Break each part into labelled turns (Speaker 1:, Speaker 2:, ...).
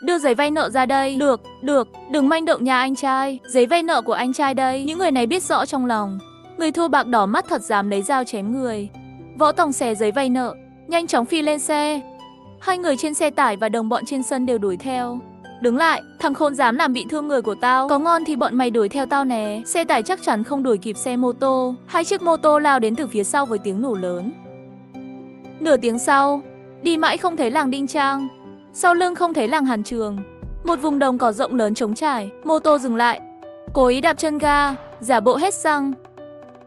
Speaker 1: Đưa giấy vay nợ ra đây. Được, đừng manh động nhà anh trai. Giấy vay nợ của anh trai đây. Những người này biết rõ trong lòng. Người thua bạc đỏ mắt thật dám lấy dao chém người. Võ Tòng xé giấy vay nợ, nhanh chóng phi lên xe. Hai người trên xe tải và đồng bọn trên sân đều đuổi theo. Đứng lại, thằng khốn dám làm bị thương người của tao. Có ngon thì bọn mày đuổi theo tao nè. Xe tải chắc chắn không đuổi kịp xe mô tô. Hai chiếc mô tô lao đến từ phía sau với tiếng nổ lớn. Nửa tiếng sau, đi mãi không thấy làng Đinh Trang. Sau lưng không thấy làng Hàn Trường. Một vùng đồng cỏ rộng lớn trống trải. Mô tô dừng lại, cố ý đạp chân ga, giả bộ hết xăng.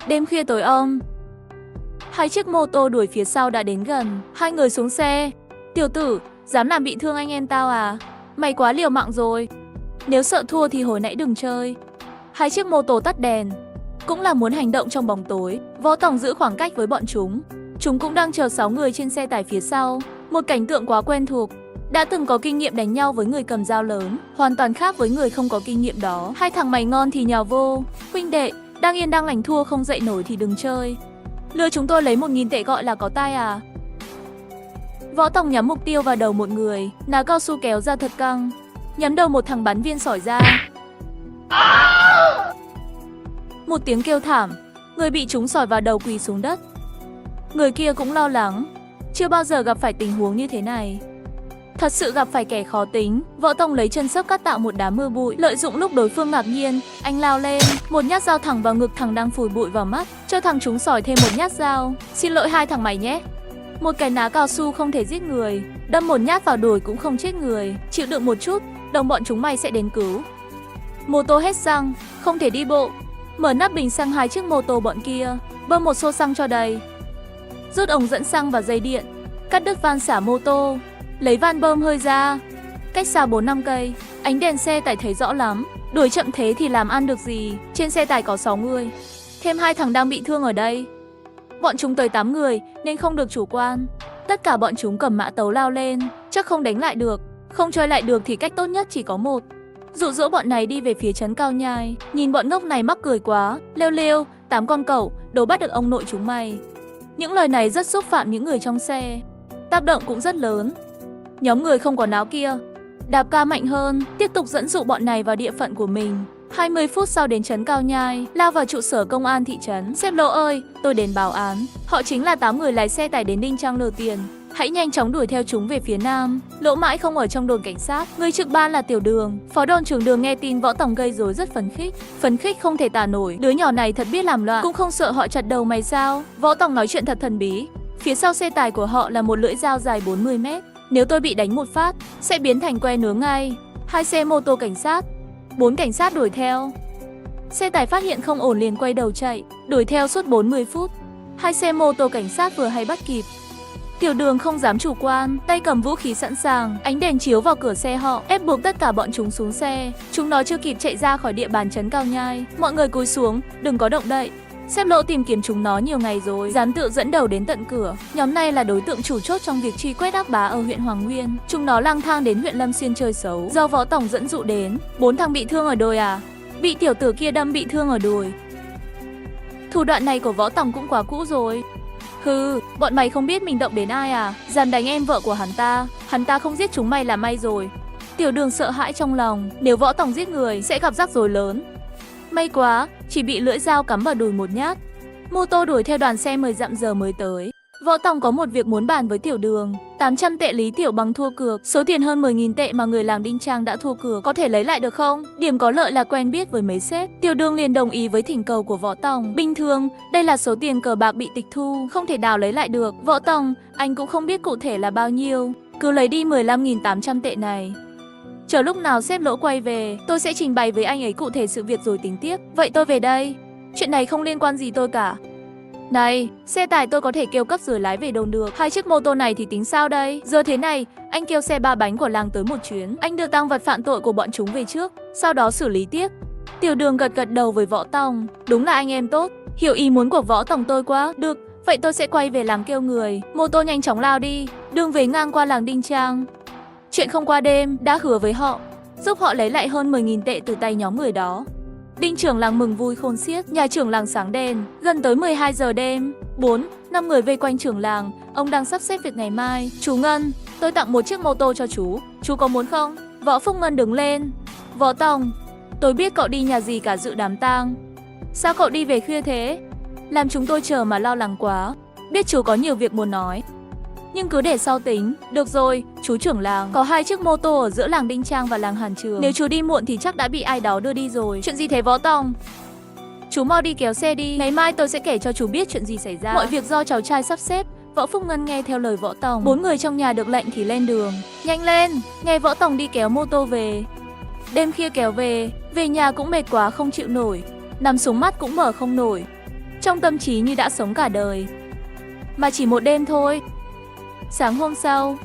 Speaker 1: Đêm khuya tối om, hai chiếc mô tô đuổi phía sau đã đến gần. Hai người xuống xe. Tiểu tử, dám làm bị thương anh em tao à? Mày quá liều mạng rồi. Nếu sợ thua thì hồi nãy đừng chơi. Hai chiếc mô tô tắt đèn, cũng là muốn hành động trong bóng tối. Võ Tòng giữ khoảng cách với bọn chúng. Chúng cũng đang chờ 6 người trên xe tải phía sau. Một cảnh tượng quá quen thuộc. Đã từng có kinh nghiệm đánh nhau với người cầm dao lớn, hoàn toàn khác với người không có kinh nghiệm đó. Hai thằng mày ngon thì nhào vô. Huynh đệ, đang yên đang lành thua không dậy nổi thì đừng chơi. Lừa chúng tôi lấy 1.000 tệ gọi là có tai à? Võ Tòng nhắm mục tiêu vào đầu một người, ná cao su kéo ra thật căng, nhắm đầu một thằng bắn viên sỏi ra. Một tiếng kêu thảm, người bị trúng sỏi vào đầu quỳ xuống đất. Người kia cũng lo lắng, chưa bao giờ gặp phải tình huống như thế này. Thật sự gặp phải kẻ khó tính. Võ Tòng lấy chân xốc cắt tạo một đám mưa bụi. Lợi dụng lúc đối phương ngạc nhiên, anh lao lên, một nhát dao thẳng vào ngực thằng đang phủi bụi vào mắt, cho thằng trúng sỏi thêm một nhát dao. Xin lỗi hai thằng mày nhé. Một cái ná cao su không thể giết người, đâm một nhát vào đùi cũng không chết người. Chịu đựng một chút, đồng bọn chúng mày sẽ đến cứu. Mô tô hết xăng, không thể đi bộ. Mở nắp bình xăng hai chiếc mô tô bọn kia, bơm một xô xăng cho đầy. Rút ống dẫn xăng và dây điện, cắt đứt van xả mô tô, lấy van bơm hơi ra. Cách xa 4-5 cây, ánh đèn xe tải thấy rõ lắm. Đuổi chậm thế thì làm ăn được gì. Trên xe tải có 6 người, thêm 2 thằng đang bị thương ở đây. Bọn chúng tới 8 người nên không được chủ quan. Tất cả bọn chúng cầm mã tấu lao lên. Chắc không đánh lại được. Không chơi lại được thì cách tốt nhất chỉ có một: dụ dỗ bọn này đi về phía trấn Cao Nhai. Nhìn bọn ngốc này mắc cười quá. Lêu lêu, 8 con cẩu, đồ bắt được ông nội chúng mày. Những lời này rất xúc phạm những người trong xe. Tác động cũng rất lớn. Nhóm người không quần áo kia đạp ca mạnh hơn, tiếp tục dẫn dụ bọn này vào địa phận của mình. 20 phút sau đến trấn Cao Nhai, lao vào trụ sở công an thị trấn. Sếp Lỗ ơi, tôi đến báo án. Họ chính là 8 người lái xe tải đến Đinh Trang lừa tiền. Hãy nhanh chóng đuổi theo chúng về phía nam. Lỗ mãi không ở trong đồn cảnh sát. Người trực ban là Tiểu Đường. Phó đồn trưởng Đường nghe tin Võ Tòng gây rối rất phấn khích. Phấn khích không thể tả nổi. Đứa nhỏ này thật biết làm loạn, cũng không sợ họ chặt đầu mày sao? Võ Tòng nói chuyện thật thần bí. Phía sau xe tải của họ là một lưỡi dao dài 40 mét. Nếu tôi bị đánh một phát, sẽ biến thành que nướng ngay. 2 xe mô tô cảnh sát, 4 cảnh sát đuổi theo. Xe tải phát hiện không ổn liền quay đầu chạy, đuổi theo suốt 40 phút. 2 xe mô tô cảnh sát vừa hay bắt kịp. Tiểu Đường không dám chủ quan, tay cầm vũ khí sẵn sàng, ánh đèn chiếu vào cửa xe họ, ép buộc tất cả bọn chúng xuống xe. Chúng nó chưa kịp chạy ra khỏi địa bàn trấn Cao Nhai. Mọi người cúi xuống, đừng có động đậy. Sếp Lỗ tìm kiếm chúng nó nhiều ngày rồi, dám tự dẫn đầu đến tận cửa. Nhóm này là đối tượng chủ chốt trong việc truy quét ác bá ở huyện Hoàng Nguyên. Chúng nó lang thang đến huyện Lâm Xuyên chơi xấu, do Võ Tòng dẫn dụ đến. 4 thằng bị thương ở đùi à? Bị tiểu tử kia đâm bị thương ở đùi. Thủ đoạn này của Võ Tòng cũng quá cũ rồi. Hừ, bọn mày không biết mình động đến ai à? Dám đánh em vợ của hắn ta không giết chúng mày là may rồi. Tiểu Đường sợ hãi trong lòng, nếu Võ Tòng giết người sẽ gặp rắc rối lớn. May quá, chỉ bị lưỡi dao cắm vào đùi một nhát. Mô tô đuổi theo đoàn xe 10 dặm giờ mới tới. Võ Tòng có một việc muốn bàn với Tiểu Đường. 800 tệ Lý Tiểu Bằng thua cược, số tiền hơn 10.000 tệ mà người làng Đinh Trang đã thua cược, có thể lấy lại được không? Điểm có lợi là quen biết với mấy sếp. Tiểu Đường liền đồng ý với thỉnh cầu của Võ Tòng. Bình thường, đây là số tiền cờ bạc bị tịch thu, không thể đào lấy lại được. Võ Tòng, anh cũng không biết cụ thể là bao nhiêu, cứ lấy đi 15.800 tệ này. Chờ lúc nào sếp Lỗ quay về, tôi sẽ trình bày với anh ấy cụ thể sự việc rồi tính tiếp. Vậy tôi về đây. Chuyện này không liên quan gì tôi cả. Này, xe tải tôi có thể kêu cấp rồi lái về đồn được. 2 chiếc mô tô này thì tính sao đây? Giờ thế này, anh kêu xe 3 bánh của làng tới một chuyến. Anh đưa tang vật phạm tội của bọn chúng về trước, sau đó xử lý tiếp. Tiểu Đường gật gật đầu với Võ Tòng. Đúng là anh em tốt, hiểu ý muốn của Võ Tòng tôi quá. Được, vậy tôi sẽ quay về làng kêu người. Mô tô nhanh chóng lao đi, đường về ngang qua làng Đinh Trang. Chuyện không qua đêm, đã hứa với họ, giúp họ lấy lại hơn 10.000 tệ từ tay nhóm người đó. Đinh trưởng làng mừng vui khôn xiết, nhà trưởng làng sáng đèn. Gần tới 12 giờ đêm, 4-5 người vây quanh trưởng làng. Ông đang sắp xếp việc ngày mai. Chú Ngân, tôi tặng một chiếc mô tô cho chú có muốn không? Võ Phúc Ngân đứng lên. Võ Tòng, tôi biết cậu đi nhà gì cả dự đám tang. Sao cậu đi về khuya thế? Làm chúng tôi chờ mà lo lắng quá. Biết chú có nhiều việc muốn nói, nhưng cứ để sau tính. Được rồi, chú trưởng làng, có 2 chiếc mô tô ở giữa làng Đinh Trang và làng Hàn Trường. Nếu chú đi muộn thì chắc đã bị ai đó đưa đi rồi. Chuyện gì thế Võ Tòng? Chú mau đi kéo xe đi, ngày mai tôi sẽ kể cho chú biết chuyện gì xảy ra. Mọi việc do cháu trai sắp xếp. Võ Phúc Ngân nghe theo lời Võ Tòng. 4 người trong nhà được lệnh thì lên đường. Nhanh lên, nghe Võ Tòng đi kéo mô tô về. Đêm khuya kéo về nhà cũng mệt quá không chịu nổi. Nằm xuống mắt cũng mở không nổi. Trong tâm trí như đã sống cả đời. Mà chỉ một đêm thôi. Sáng hôm sau,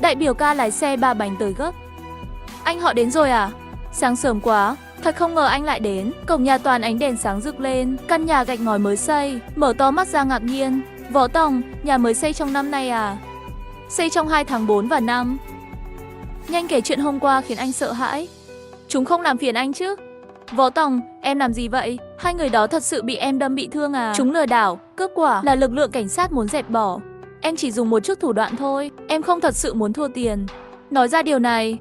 Speaker 1: đại biểu ca lái xe 3 bánh tới gấp. Anh họ đến rồi à? Sáng sớm quá, thật không ngờ anh lại đến. Cổng nhà toàn ánh đèn sáng rực lên. Căn nhà gạch ngói mới xây. Mở to mắt ra ngạc nhiên. Võ Tòng, nhà mới xây trong năm nay à? Xây trong 2 tháng 4 và 5. Nhanh kể chuyện hôm qua khiến anh sợ hãi. Chúng không làm phiền anh chứ? Võ Tòng, em làm gì vậy? 2 người đó thật sự bị em đâm bị thương à? Chúng lừa đảo, cướp quả là lực lượng cảnh sát muốn dẹp bỏ. Em chỉ dùng một chút thủ đoạn thôi. Em không thật sự muốn thua tiền. Nói ra điều này,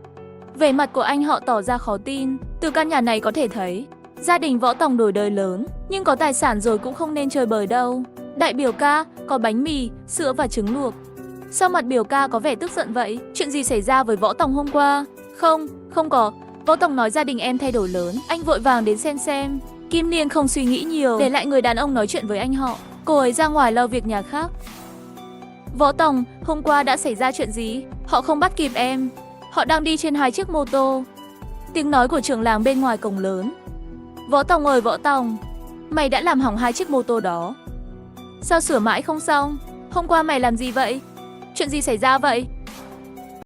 Speaker 1: vẻ mặt của anh họ tỏ ra khó tin. Từ căn nhà này có thể thấy, gia đình Võ Tòng đổi đời lớn, nhưng có tài sản rồi cũng không nên chơi bời đâu. Đại biểu ca, có bánh mì, sữa và trứng luộc. Sao mặt biểu ca có vẻ tức giận vậy? Chuyện gì xảy ra với Võ Tòng hôm qua? Không có. Võ Tòng nói gia đình em thay đổi lớn. Anh vội vàng đến xem. Kim Liên không suy nghĩ nhiều, để lại người đàn ông nói chuyện với anh họ. Cô ấy ra ngoài lo việc nhà khác. Võ Tòng, hôm qua đã xảy ra chuyện gì? Họ không bắt kịp em. Họ đang đi trên 2 chiếc mô tô. Tiếng nói của trưởng làng bên ngoài cổng lớn. Võ Tòng ơi Võ Tòng, mày đã làm hỏng 2 chiếc mô tô đó. Sao sửa mãi không xong? Hôm qua mày làm gì vậy? Chuyện gì xảy ra vậy?